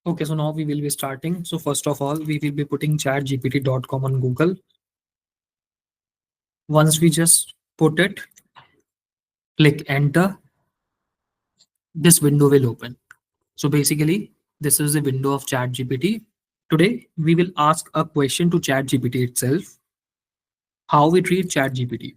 Okay, so now we will be starting. So first of all, we will be putting chatgpt.com on Google. Once we just put it, click enter, this window will open. So basically, this is the window of ChatGPT. Today, we will ask a question to ChatGPT itself, how we treat ChatGPT.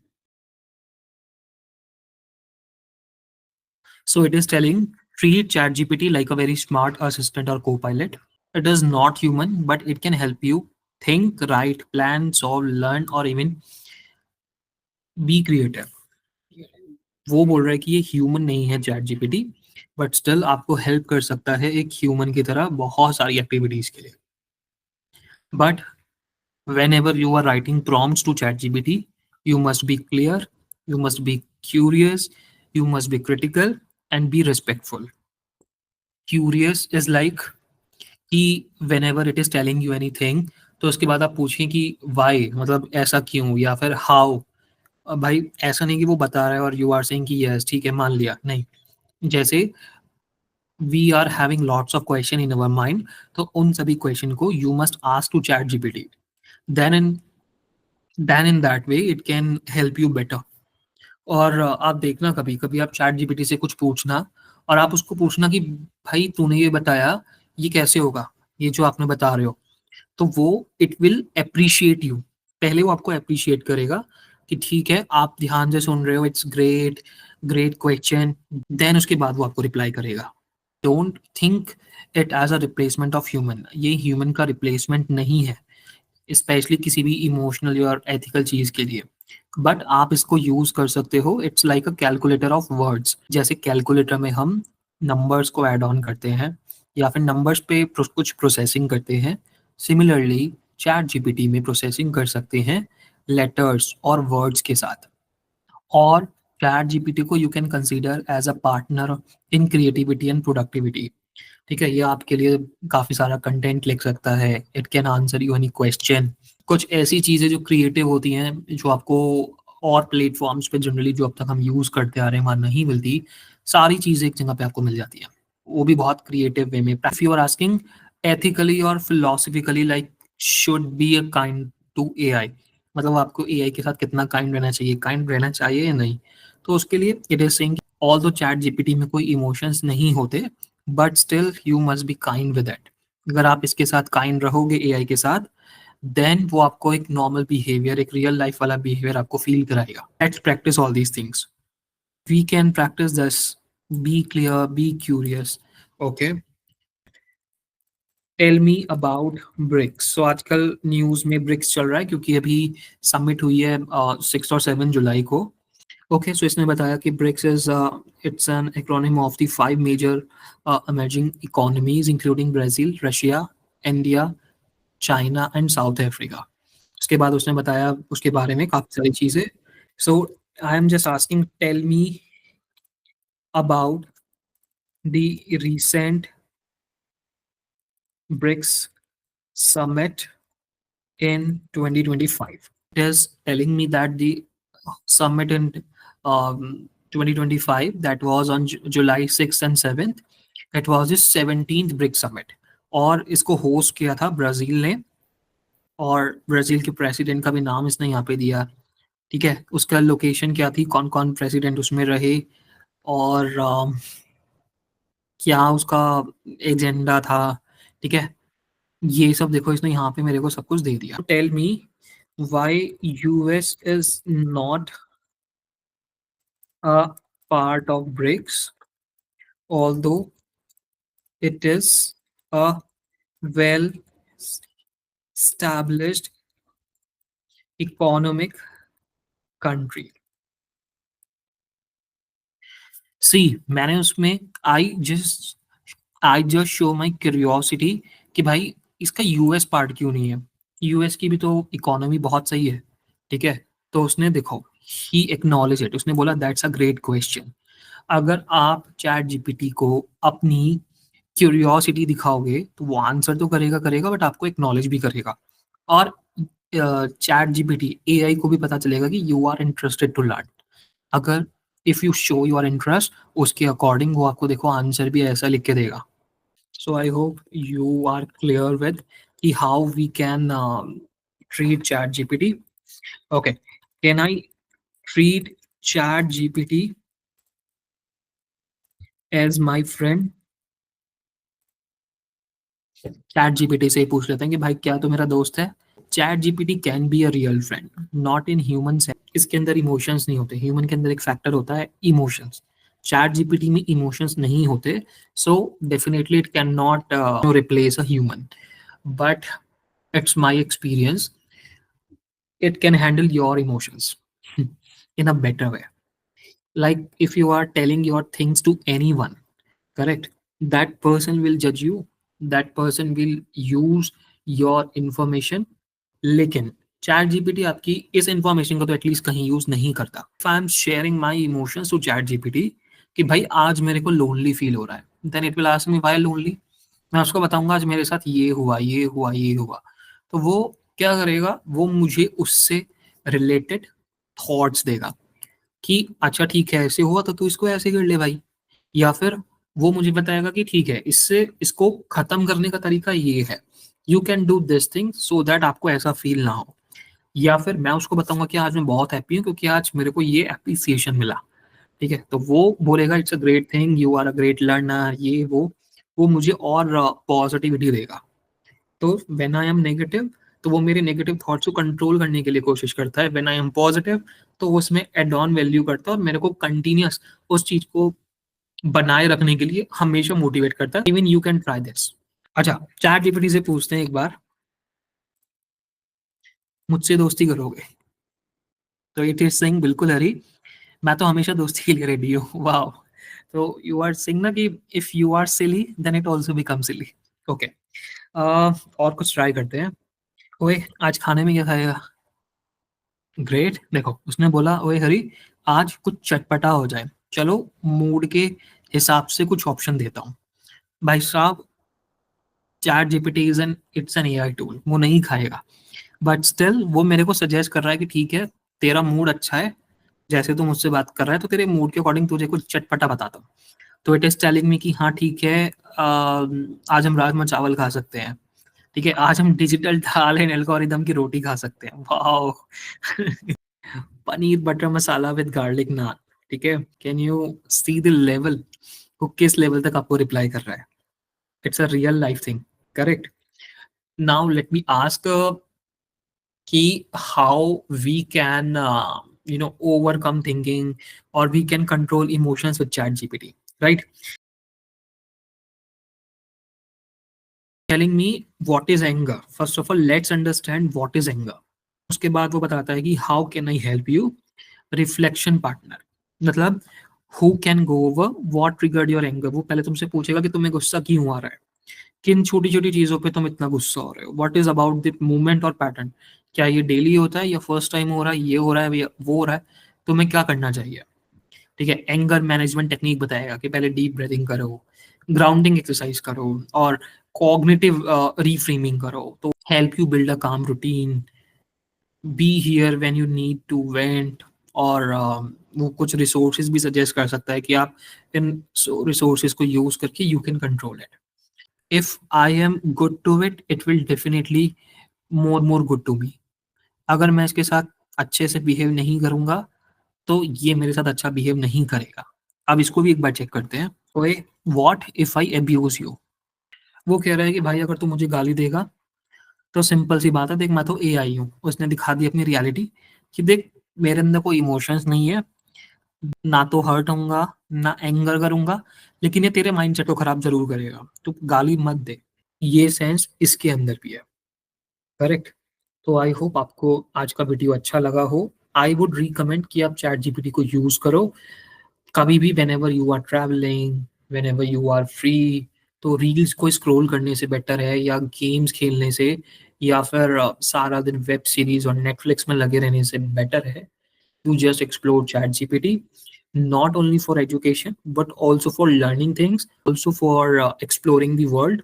So it is telling, treat ChatGPT like a very smart assistant or co-pilot. It is not human, but it can help you think, write, plan, solve, learn, or even be creative. वो बोल रहा है कि ये human नहीं है chat GPT, but still आपको help कर सकता है एक ह्यूमन की तरह बहुत सारी एक्टिविटीज के लिए. But whenever you are writing prompts to chat GPT, you must be clear, you must be curious, you must be critical and be respectful. Curious is like कि whenever it is telling you anything, तो उसके बाद आप पूछें कि Y, मतलब ऐसा क्यों, या फिर हाउ. भाई ऐसा नहीं कि वो बता रहा है और यू आर सेइंग कि यस ठीक है मान लिया, नहीं. जैसे we are having lots of question in our mind, तो उन सभी क्वेश्चन को you must ask to chat GPT. Then in that way it can help you better. और आप देखना, कभी कभी आप चैट जीपीटी से कुछ पूछना और आप उसको पूछना कि भाई तूने ये बताया, ये कैसे होगा, ये जो आपने बता रहे हो. तो वो इट विल अप्रिशिएट यू. पहले वो आपको अप्रिशिएट करेगा कि ठीक है आप ध्यान से सुन रहे हो, it's great, great question. Then उसके बाद वो आपको रिप्लाई करेगा. Don't think it as a replacement of human. ये ह्यूमन का रिप्लेसमेंट नहीं है, स्पेशली किसी भी इमोशनल और एथिकल चीज के लिए. बट आप इसको यूज कर सकते हो. It's like a calculator of words. जैसे कैलकुलेटर में हम नंबर्स को ऐड ऑन करते हैं या फिर नंबर्स पे कुछ प्रोसेसिंग करते हैं, सिमिलरली चैट जीपीटी में प्रोसेसिंग कर सकते हैं लेटर्स और वर्ड्स के साथ. और चैट जीपीटी को you can consider as a partner in creativity and productivity. ठीक है, ये आपके लिए काफ़ी सारा कंटेंट लिख सकता है. It can answer you any question. कुछ ऐसी चीज़ें जो क्रिएटिव होती हैं, जो आपको और प्लेटफॉर्म्स पे जनरली जो अब तक हम यूज़ करते आ रहे हैं वहाँ नहीं मिलती, सारी चीज़ें एक जगह पे आपको मिल जाती हैं, वो भी बहुत क्रिएटिव वे में. If you are asking ethically और philosophically, like should be a kind to AI, मतलब आपको एआई के साथ कितना काइंड रहना चाहिए, काइंड रहना चाहिए या नहीं. तो उसके लिए इट इज सेइंग ऑल दो चैट जीपीटी में कोई इमोशंस नहीं होते, but still you must be kind with it. अगर आप इसके साथ काइंड रहोगे एआई के साथ, देन वो आपको एक नॉर्मल बिहेवियर, एक रियल लाइफ वाला बिहेवियर आपको फील कराएगा. Let's practise all these things. We can practise this. Be clear, be curious. Okay, tell me about BRICS. So आजकल न्यूज में ब्रिक्स चल रहा है क्योंकि अभी समिट हुई है 6 और 7 जुलाई को. ओके, सो इसने बताया कि BRICS is it's an acronym of the 5 major emerging economies including Brazil, Russia, India, China and South Africa. उसके बाद उसने बताया उसके बारे में काफ़ी सारी चीज़ें. So I am just asking, tell me about the recent BRICS summit in 2025. It is telling me that the summit in 2025, that was on July 6th and 7th, it was the 17th BRICS summit. और इसको host किया था Brazil ने, और Brazil के president का भी नाम इसने यहाँ पे दिया. ठीक है, उसका लोकेशन क्या थी, कौन कौन प्रेसिडेंट उसमें रहे, और क्या उसका एजेंडा था. ठीक है, ये सब देखो इसने यहाँ पे मेरे को सब कुछ दे दिया. Tell me why US is not a part of BRICS, although it is a well established economic country. See, मैंने उसमें I just show my curiosity कि भाई इसका यूएस पार्ट क्यों नहीं है. यूएस की भी तो इकोनॉमी बहुत सही है. ठीक है, तो उसने देखो, ही एक्नॉलेज इट, उसने बोला दैट्स अ ग्रेट क्वेश्चन. अगर आप चैट जीपीटी को अपनी क्यूरियोसिटी दिखाओगे तो वो आंसर तो करेगा करेगा, बट आपको एक्नॉलेज भी करेगा. और चैट जीपीटी एआई को भी पता चलेगा कि you are interested to learn. अगर if you show your interest, उसके अकॉर्डिंग वो आपको देखो आंसर भी ऐसा लिख के देगा. So I hope you are clear with how we can treat chat gpt. Okay, can I treat chat gpt as my friend? Chat GPT से ही पूछ लेते हैं कि भाई क्या तू मेरा दोस्त है? Chat GPT can be a real friend, not in human sense. इसके अंदर इमोशंस नहीं होते, ह्यूमन के अंदर एक फैक्टर होता है इमोशंस। चैट जीपीटी में इमोशंस नहीं होते, so definitely it can not replace a human, but it's my experience, it can handle your emotions in a better way. Like if you are telling your things to anyone, correct, that person will judge you, that person will use your information. लेकिन chat GPT आपकी इस information को तो at least कहीं use नहीं करता। If I am sharing my emotions to chat GPT कि भाई आज मेरे को लोनली फील हो रहा है, then it will ask me why lonely. मैं उसको बताऊंगा आज मेरे साथ ये हुआ, ये हुआ, ये हुआ। तो वो क्या करेगा, वो मुझे उससे रिलेटेड थॉट्स देगा कि अच्छा ठीक है ऐसे हुआ तो तू इसको ऐसे कर ले भाई। या फिर वो मुझे बताएगा कि ठीक है इससे इसको खत्म करने का तरीका ये है, you can do this thing so that आपको ऐसा फील ना हो। या फिर मैं उसको बताऊंगा कि आज मैं बहुत हैप्पी हूँ क्योंकि आज मेरे को ये एप्रिसिएशन मिला। ठीक है, तो वो बोलेगा it's a great thing, you are a great learner, ये वो मुझे और पॉजिटिविटी देगा। तो व्हेन आई एम नेगेटिव, तो वो मेरे नेगेटिव थॉट्स को कंट्रोल करने के लिए कोशिश करता है। व्हेन आई एम पॉजिटिव, तो वो उसमें एड ऑन वैल्यू करता है और मेरे को कंटिन्यूअस उस चीज को बनाए रखने के लिए हमेशा मोटिवेट करता है। Even you can try this. अच्छा, चैट जीपीटी से पूछते हैं एक बार, मुझसे दोस्ती करोगे? तो इट इज सेइंग बिल्कुल हरी, मैं तो हमेशा दोस्ती के लिए रेडी हूँ। वाओ। तो यू आर सेइंग ना कि if you are silly then it also become silly. Okay, और कुछ ट्राई करते हैं। ओए आज खाने में क्या खाएगा? ग्रेट। देखो उसने बोला ओए हरी आज कुछ चटपटा हो जाए, चलो मूड के हिसाब से कुछ ऑप्शन देता हूँ। भाई साहब, chat GPT is an it's an AI tool, वो नहीं खाएगा, बट स्टिल वो मेरे को सजेस्ट कर रहा है कि ठीक है तेरा मूड अच्छा है, जैसे तू मुझसे बात कर रहा है तो तेरे मूड के अकॉर्डिंग तुझे कुछ चटपटा बताता हूँ। तो इट इज टेलिंग मी कि हाँ ठीक है, आज हम राजमा चावल खा सकते हैं। ठीक है, आज हम डिजिटल दाल एंड एल्गोरिदम की रोटी खा सकते हैं। Wow. Paneer butter masala with garlic naan. ठीक है, can you see the level, वो किस लेवल तक आपको रिप्लाई कर रहा है? It's a real life thing, correct. Now let me ask कि how we can overcome thinking or we can control emotions with chat gpt, right? Telling me what is anger, first of all let's understand what is anger। उसके बाद वो बताता है कि how can I help you, reflection partner, मतलब who can go over what triggered your anger. वो पहले तुमसे पूछेगा कि तुम्हें गुस्सा क्यों आ रहा है, किन छोटी छोटी चीजों पे तुम इतना गुस्सा हो रहे हो, what is about the movement और पैटर्न, क्या ये डेली होता है या फर्स्ट टाइम हो रहा है, ये हो रहा है या वो हो रहा है, तुम्हें क्या करना चाहिए। ठीक है, एंगर मैनेजमेंट टेक्निक बताएगा कि पहले डीप ब्रीथिंग करो, ग्राउंडिंग एक्सरसाइज करो और कॉग्निटिव रीफ्रेमिंग करो, तो help you build a calm routine, be here when you need to vent. और वो कुछ रिसोर्सेज भी सजेस्ट कर सकता है कि आप इन रिसोर्सेज को यूज करके you can control it. If I am good to it, it will definitely more good to me. अगर मैं इसके साथ अच्छे से बिहेव नहीं करूंगा तो ये मेरे साथ अच्छा बिहेव नहीं करेगा। अब इसको भी एक बार चेक करते हैं। ओए what if I abuse you. वो कह रहा है कि भाई अगर तू मुझे गाली देगा तो सिंपल सी बात है, देख मैं तो एआई हूँ। उसने दिखा दी अपनी रियलिटी कि देख मेरे अंदर कोई इमोशंस नहीं है, ना तो हर्ट होऊंगा ना एंगर करूंगा, लेकिन ये तेरे माइंडसेट को खराब जरूर करेगा, तो गाली मत दे। ये सेंस इसके अंदर भी है, करेक्ट। तो आई होप आपको आज का वीडियो अच्छा लगा हो। आई वुड रिकमेंड कि आप चैट जीपीटी को यूज करो कभी भी, whenever you are travelling, whenever you are free. तो रील्स को स्क्रॉल करने से बेटर है या गेम्स खेलने से या फिर सारा दिन वेब सीरीज और नेटफ्लिक्स में लगे रहने से बेटर है to just explore ChatGPT, not only for education, but also for learning things, also for exploring the world.